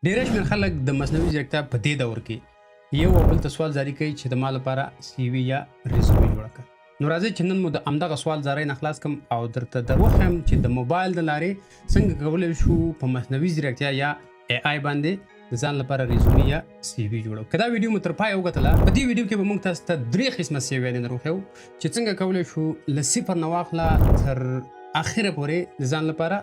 ډېر شمېر خلک د مصنوعي ځیرکتیا په دې دور کې یو او بل ته سوال جاري کوي چې د ما لپاره سی وي یا ریزومې جوړه کړه. نو راځئ چې نن مو د همدغه سوال زاری نه خلاص کړم او درته در وښیم چې د موبایل د لارې څنګه کولی شو په مصنوعي ځیرکتیا یا AI باندې د ځان لپاره ریزومې یا سی وي جوړو. که دا ویډیو مو تر پایه وکتله، په دې ویډیو کې به موږ تاسو ته 3 قسمه سی ویانې در وښیو چې څنګه کولی شو له صفر نه واخله تر اخره پورې د ځان لپاره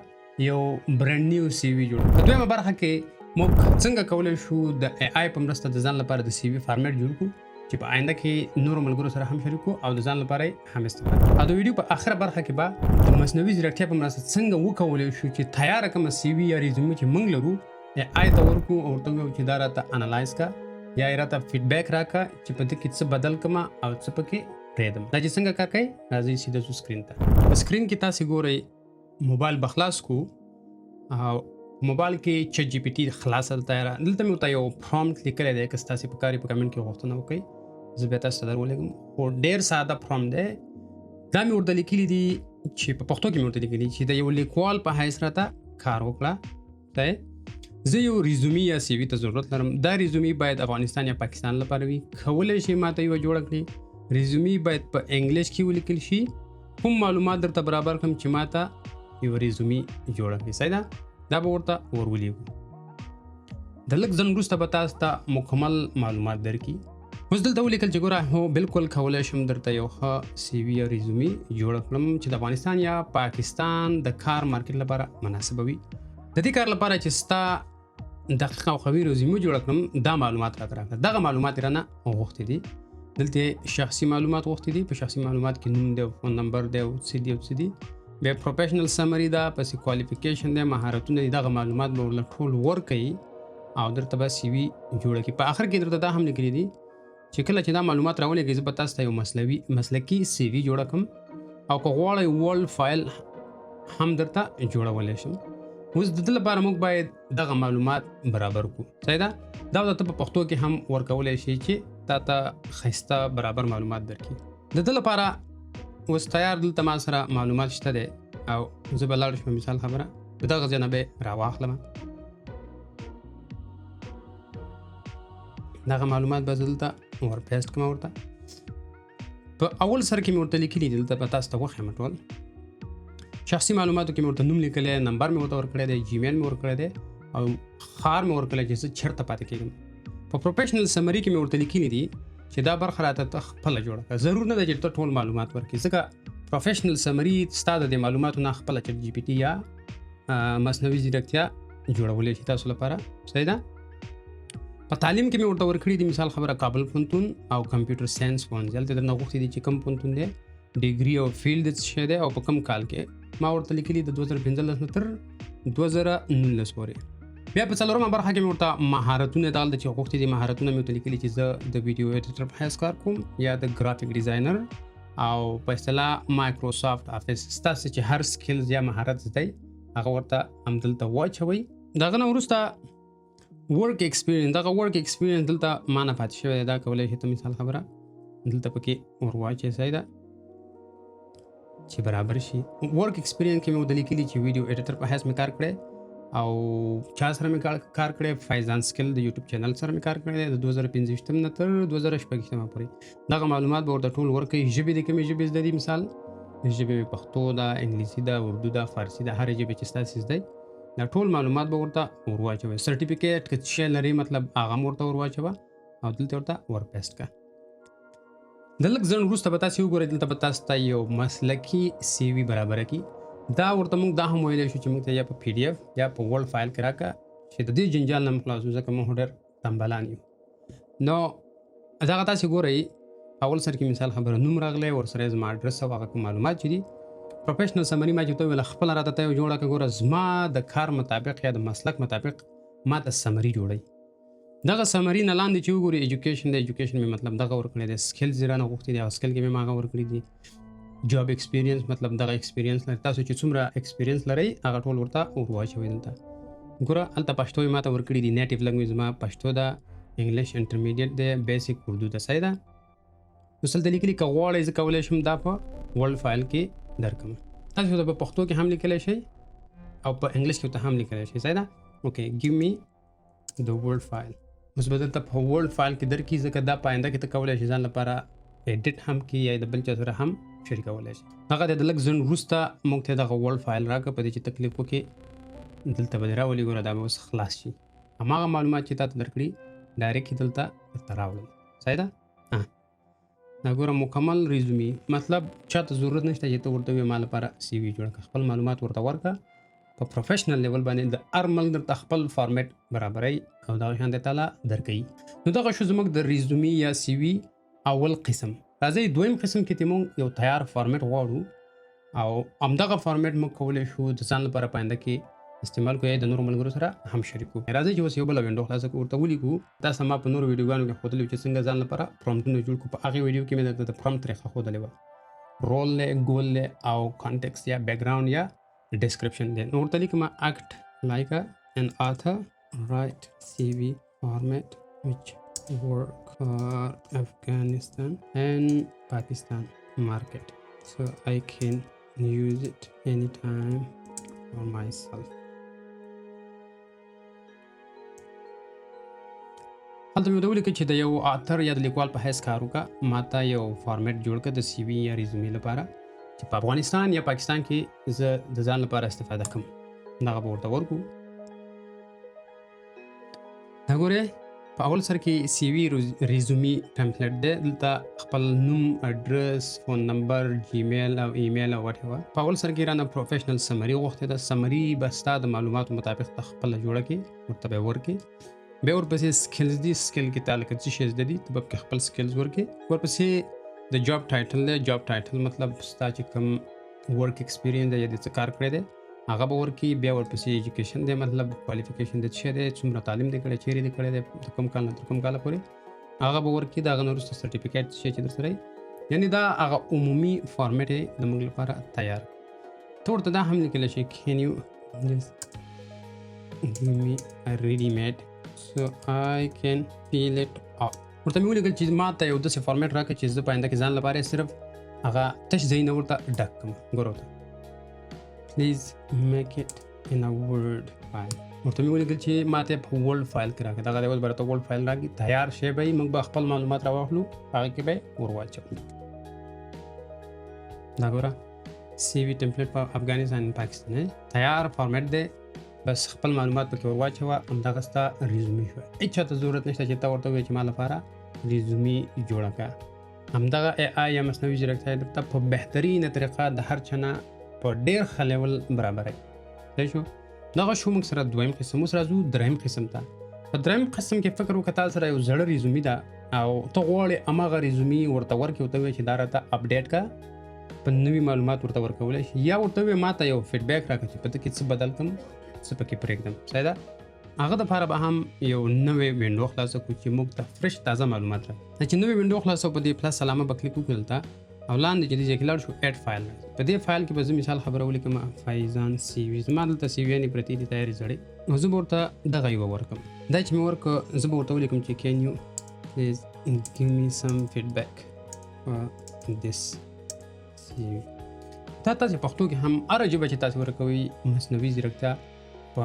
یو برند نیو سی وي جوړو. په دویمه برخه کې موږ څنګه کولی شو د AI په مرسته د ځان لپاره د سی وي فارمیټ جوړ کړو چې په آینده کې نورو ملګرو سره هم شریک کړو او د ځان لپاره هم استفاده کړو. او د ویډیو په اخره برخه کې به د مصنوعي ځیرکتیا په مرسته څنګه وکولی شو چې تیاره کومه سی وي یا ریزومې چې موږ لرو AI ته ورکړو او ورته ووایو چې دا راته انالایز کا یا یې راته فیډبیک راکړه چې په دې کې څه بدل کړم او څه پکې پرېږدم. دا چې څنګه کار کوي، راځئ سیده ځو سکرین ته. په سکرین کې تاسې ګورئ موبایل به خلاص کړو او موبایل کې چټ جی پی ټي خلاص دلته مې ورته یو پرومپټ لیکلی دی. که ستاسې په کار یې په کمنټ کې غوښتنه وکړئ زه بیا تاسو ته در ولېږم. خو ډېر ساده پرومپټ دی. دا مې ورته لیکلي دي چې په پښتو کې مې ورته لیکلي چې د یو لیکوال په حیث راته کار وکړه. زه یو ریزومې یا سی وي ته ضرورت لرم. دا ریزومې باید افغانستان یا پاکستان لپاره وي. کولی شي ماته یوه جوړه کړي. ریزومې باید په انګلیش کې ولیکل شي. کوم معلومات درته برابر کړم چې ماته یوه ریزومې جوړه کړي. صحیح ده؟ دا به ورته ورولېږو. د لږ ځنډ وروسته به تاسو ته مکمل معلومات درکړي. اوس دلته ولیکل چې ګوره هو بالکل کولی شم درته یو ښه سی وي یا ریزومې جوړه کړم چې د افغانستان یا پاکستان د کار مارکیټ لپاره مناسبه وي. د دې کار لپاره چې ستا دقیق او قوي ریزومې جوړه کړم دا معلومات راته راکړه. دغه معلومات یې رانه غوښتي دي. دلته شخصي معلومات غوښتي دي. په شخصي معلومات کې نوم دی، فون نمبر دی، او څه دي او څه دي. بیا پروفیشنل سمری ده، پسې کوالیفیکیشن دی، مهارتونه دي. دغه معلومات به ورله ټول ورکوي او درته به سی وي جوړه کړي. په آخر کې درته دا هم لیکلي دي چې کله چې دا معلومات راولېږئ زه به تاسو ته یو مسلکي سی وي جوړه کړم او که غواړئ ورلډ فایل هم درته جوړولی شم. اوس د دې لپاره موږ باید دغه معلومات برابر کړو. صحیح ده؟ دا درته په پښتو کې هم ورکولی شي چې تا ته ښایسته برابر معلومات درکړي. د دې لپاره اوس تیار دلته ما سره معلومات شته دی او زه به لاړ شم. مثال خبره د دغه ځای نه به یې راواخلم. دغه معلومات به زه دلته ور پیسټ کړم. ورته په اول سر کې مې ورته لیکلي دي. دلته به تاسو ته وښیم ټول. شخصي معلوماتو کې مې ورته نوم لیکلی، نمبر مې ورته ورکړی دی، جیمیل مې ورکړی دی او ښار مې ورکړی چې زه چېرته پاتې کېږم. په پروفیشنل سمري کې مې ورته لیکلي دي چې دا برخه راته ته خپله جوړه کړه. ضرور نه ده چې ته ټول معلومات ورکړي ځکه پروفیشنل سمري ستا د دې معلوماتو نه خپله چټ جي پي ټي یا مصنوعي ځیرکتیا جوړولی شي تاسو لپاره. صحیح ده؟ په تعلیم کې مې ورته ورکړي دي مثال خبره کابل پوهنتون او کمپیوټر ساینس پوهنځي. هلته درنه غوښتي دي چې کوم پوهنتون دی، ډیګري او فیلډ د څه شی دی او په کوم کال کې. ما ورته لیکلي د 2015 نه تر 2019 پورې. بیا په څلورمه برخه کې مې ورته مهارتونه دغلته چې غوښتي دي مهارتونه مې ورته لیکلي چې زه د ویډیو ایډیټر په حیث کار کوم یا د ګرافیک ډیزاینر او په اصطلاح مایکروسافټ افیس. ستاسو چې هر سکلز یا مهارت زده هغه ورته همدلته واچوئ. دغه نه وروسته ورک ایکسپیرینس. دغه ورک ایکسپیرینس دلته ما نه پاتې شوی دی. دا کولی شي ته مثال خبره دلته پکې ور واچوئ. صحیح ده؟ چې برابر شي. ورک ایکسپیرینس کې مې ورته لیکلي چې ویډیو ایډیټر په حیث مې کار کړی او چا سره مې کار کړی، فایزان سکل د یوټیوب چینل سره مې کار کړی دی د 2015 نه تر 2016 پورې. دغه معلومات به ورته ټول ورکوي. ژبې د کومې ژبې زده دي، مثال ژبې مې پښتو ده، انګلیسي ده، اردو ده، فارسي ده، هرې ژبې چې ستاسې زده دا ټول معلومات به ورته ور واچوئ. سرټیفیکیټ که څه شی لري مطلب هغه هم ورته ور واچوه او دلته ورته ور پیسټ کړه. د لږ ځنډ وروسته به تاسې وګورئ دلته به تاسو ته یو مسلکي سی وي برابره کړي. دا ورته موږ دا هم ویلی شو چې موږ ته یا په پی ډي اف یا په ورډ فایل کې راکړه چې د دې جنجال نه موږ خلاص وو ځکه موږ ډېر تنبلان یو. نو دغه تاسې ګورئ اول سر کې مثال خبره نوم راغلی، ورسره زما اډرس او هغه کوم معلومات چې دي. پروفیشنل سمري ما چې ته ویله خپله راته ته یو جوړه کړه. ګوره زما د کار مطابق یا د مسلک مطابق ما ته سمري جوړوي. دغه سمري نه لاندې چې وګورئ ایجوکیشن دی، ایجوکیشن مې مطلب دغه ورکړی دی. سکلز یې رانه غوښتي دي او سکل کې مې هغه ورکړي دي. جاب ایکسپیرینس مطلب دغه ایکسپیرینس لري. تاسو چې څومره ایکسپیرینس لرئ هغه ټول ورته ور واچوئ. دلته ګوره هلته پښتو یې ما ته ورکړي دي. نیټیو لنګویج زما پښتو ده، انګلیش انټرمیډیټ دی، بیسیک اردو ده. صحیح ده؟ اوس هلته لیکلي که غواړئ زه کولی شم دا په ورلډ فایل کې درکړم. تاسو ته په پښتو کې هم لیکلی شئ او په انګلیش کې ورته هم لیکلی شئ. صحیح ده؟ اوکې ګیو می د ورډ فایل اوس به دلته په ورډ فایل کې درکې ځکه دا په آینده کې ته کولی شي ځان لپاره ایډیټ هم کړي یا د بل چا سره هم شریکولی شي. هغه د لږ ځنډ وروسته موږ ته دغه ورډ فایل راکړه، په دې چې ته کلیک وکړې دلته به دې راولي، ګوره دا به اوس خلاص شي. هماغه معلومات چې تا ته درکړي ډایرکټ دلته درته راوړل. صحیح ده؟ دا ګوره مکمل ریزومي، مطلب چاته ضرورت نشته چې ته ورته ووایې ما لپاره سی وي جوړ کړه. خپل معلومات ورته ورکړه په پروفیشنل لیول باندې، د هر ملک درته خپل فارمیټ برابروي او دغه شان دی تعالی درکوي. نو دغه شو زموږ د ریزومي یا سی وي اول قسم. راځئ دویم قسم کې ته موږ یو تیار فارمیټ غواړو او همدغه فارمیټ موږ کولی شو د ځان لپاره په آینده کې استعمال کوو، د نورو ملګرو سره هم شریکو. راځئ چې اوس یو بله وینډو خلاصه کړو، ورته ولیکو. تاسو ما په نورو ویډیوګانو کې ښودلي چې څنګه ځان لپاره پرومپټونه جوړ کړو. په هغې ویډیو کې مې درته د پرومپټ طریقه ښودلې وه، رول دی، ګول دی او کانټیکس یا بیکګراوند یا description دی. نو ورته لیکم act like an author, write CV format which work for Afghanistan and Pakistan market, so I can use it anytime for myself. هلته مې ورته ولیکل چې د یو آتر یا د لیکوال په حیث کار وکړه، ما ته یو فارمیټ جوړ کړه د سی وي یا ریزومي لپاره چې په افغانستان یا پاکستان کې زه د ځان لپاره استفاده کوم. دغه به ورته ورکړو. دا ګورئ په اول سر کې سی وي ریزومي ټمپلیټ دی. دلته خپل نوم، اډرس، فون نمبر، جیمیل او ایمیل او واټ ایور. په اول سر کې رانه پروفیشنل سمري غوښتې ده. سمري به ستا د معلوماتو مطابق ته خپله جوړه کړي، ورته به یې ورکړي. بیا ورپسې سکلز دي، سکل کې تعلق څه شی زده دي ته به پکې خپل سکلز ورکړي. ورپسې د جاب ټایټل دی. جاب ټایټل مطلب ستا چې کوم ورک ایکسپیرینس دی یا د څه کار کړی دی هغه به ورکړي. بیا ورپسې ایجوکیشن دی، مطلب کوالیفیکیشن د څه شی دی، څومره تعلیم دی کړی، چیرې دی کړی دی، د کوم کال نه تر کوم کاله پورې هغه به ورکړي. د هغه نه وروسته سرټیفیکیټ څه شی چې درسره وي، یعنې دا هغه عمومي فارمیټ یې د موږ لپاره تیار. ته ورته دا هم لیکلی شي can you just give me a ready made so I can fill it out. ورته مې ولیکل چې ما ته یو داسې فارمیټ راکړه چې زه په آینده کې ځان لپاره صرف هغه تش ځایونه ورته ډک کړم. ګوره ورته پلیز میک اټ ان ا ورډ فایل. ورته مې ولیکل چې ما ته په ورډ فایل کې راکړه. دغه ډول به راته ورډ فایل راکړي، تیار شی به وي، موږ به خپل معلومات راواخلو، هغه کې به یې ور واچوو. دا ګوره سی وي ټمپلیټ په افغانستان پاکستان تیار فارمیټ دی. بس خپل معلومات پکې ور واچوه، همدغه ستا ریزومي شوه. هېڅ چاته ضرورت نشته چې ته ورته ووایې چې ما لپاره ریزومي جوړه کړه. همدغه اے آی یا مصنوعي ځیرکتیا درته په بهترینه طریقه د هر چا نه په ډېر ښه لیول برابروي. صحیح شو؟ دغه شو موږ سره دویم قسم. اوس راځو دریم قسم ته. په دریم قسم کې فکر وکړه تا سره یو زړه ریزومي ده او ته غواړې هماغه ریزومي ورته ورکړې، ورته ووایې چې دا راته اپډیټ کړه، په نوي معلومات ورته ورکولی شي، یا ورته ووایې ما ته یو فیډبیک راکړه چې په ده کې څه بدل کړم، څه پکې پرېږدم. صحیح ده؟ هغه دپاره به هم یو نوې وینډو خلاصه کړو چې موږ ته فرش تازه معلومات راکړي. چې نوې وینډو خلاصو په دې پلس علامه به کلیک وکړو دلته او لاندې چې دې ځای کې لاړ شو ایډ فایل. په دې فایل کې به زه مثال خبره ولیکم فایزان سی وي. زما دلته سی ویانې پرتې دي تیارې زړې، نو زه به ورته دغه یوه ورکړم. دا چې مې ورکړه زه به ورته ولیکم چې can you please give me some feedback for this CV. تاسو پښتو کې هم هر ژبه چې تاسو ورکوي مصنوعي ځیرکتیا په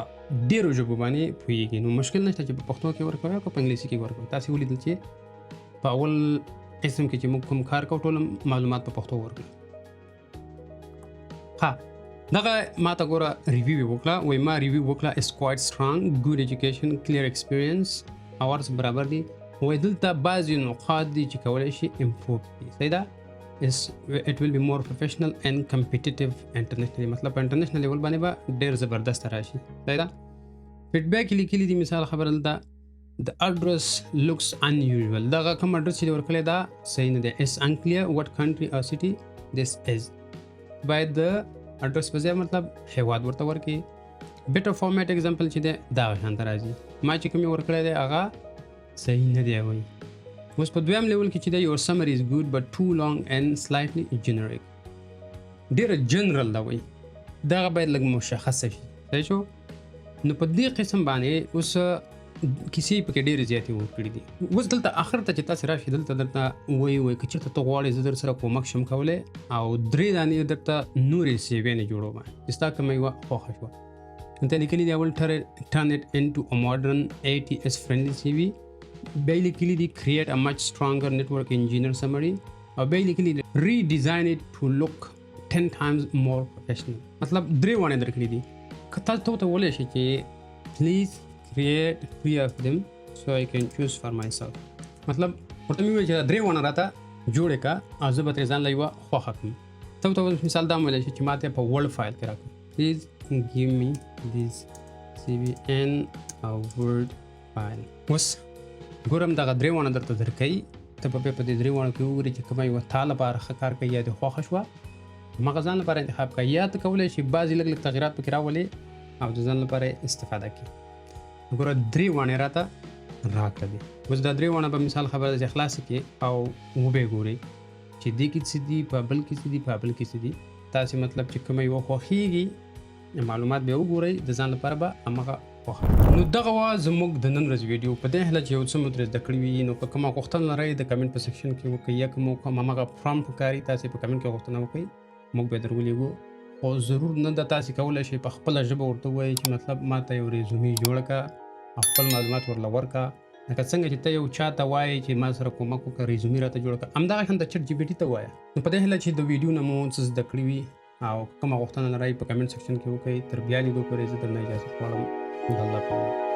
ډېرو ژبو باندې پوهېږي، نو مشکل نشته چې په پښتو کې ورکوئ او په انګلیسي کې ورکوئ. تاسې ولیدل چې په اول قسم کې چې موږ کوم کار کوو ټول معلومات په پښتو ورکړو. ها دغه ما ته ګوره ریویو یې وکړه، وایي ما ریویو وکړه is quite strong, good education, clear experience hours برابر دي. وایي دلته بعضې نقاط دي چې کولی شي امپروو کړي. صحیح ده؟ it will be more professional and competitive internationally. مطلب په انټرنیشنل لیول باندې به ډېر زبردست راشي. صحیح ده؟ فیډبیک لیکلي دي مثال خبره دلته the address looks unusual. دغه کوم اډرس چې ورکړی دا صحیح نه دی. it's unclear what country or city this is. باید د اډرس په ځای مطلب هیواد ورته ورکړي. better format example چې دی دغه شان ته راځي. ما چې کوم یې ورکړی دی هغه صحیح نه دی وایي. اوس په دویم لیول کې چې دی your summary is good but too long and slightly generic. ډېره جنرال ده وایي، دغه باید لږ مشخصه شي. صحیح شو؟ نو په دې قسم باندې اوس کیسې پکې ډېرې زیاتې وکړي دي. اوس دلته آخر ته چې تاسې راشي دلته درته وایي که چېرته ته غواړې زه در سره کومک شم کولی او 3 دانې درته نورې سیویانې جوړوم چې ستا کومه یوه خوښه شوه. ته لیکلي دی اول turn it into a modern ATS friendly CV. بیا لیکلي دی create a much stronger network engineer summary. او بیا لیکلي دی redesign it to look 10 times more professional. مطلب درې وانه درکړي دي. که تاسو ته ولې شي چې please create 3 of them so I can choose for myself. مطلب ورته مې ویل چې درې وانه راته جوړې کا او زه به ترې ځان له یوه خوښه کړم. ته مثال دا ویلی شي چې ما ته په ورډ فایل کې راکړه. Please give me this CV in a word file. اوس ګورم دغه درې وانه درته درکوي. ته به په دې درې وانو کې وګورې چې کومه یوه تا لپاره ښه کار کوي یا دې خوښه شوه همغه ځان لپاره انتخاب کړه. یا ته کولی شي بعضې لږ لږ تغیرات پکې راولې او د ځان لپاره استفاده کړي. ګوره درې وانې راته راکړه دي. اوس دا درې وانه به مثال خبره چې خلاصې کړې او وبې ګورئ چې دې کې څه دي په بل کې څه دي په بل کې څه دي. تاسې مطلب چې کومه یوه خوښېږي معلومات به وګورئ د ځان لپاره به همغه خوښه. نو دغه وه زموږ د نن ورځې ویډیو. په دې هیله چې یو څه مو ترې زده کړي وي نو که کومه غوښتنه لرئ د کمنټ په سیکشن کې وکړئ یا که مو کوم همغه پرامپټ ښکاري تاسې په کمنټ کې غوښتنه وکړئ موږ به یې در ولېږو. خو ضرور نه ده تاسې کولی شئ په خپله ژبه ورته ووایئ چې مطلب ما ته یو ریزومي جوړه کړه او خپل معلومات ورله ورکړه. لکه څنګه چې ته یو چا ته وایې چې ما سره کومک وکړه ریزومي راته جوړه کړه همدغه شان د چټ جی پي ټي ته وایه. نو په دې هیله چې د ویډیو نه مو څه زده کړي وي او کومه غوښتنه لرئ په کمنټ سیکشن کې وکړئ. تر بیا لیدو پورې زه درنه اجازت غواړم. د الله په امان.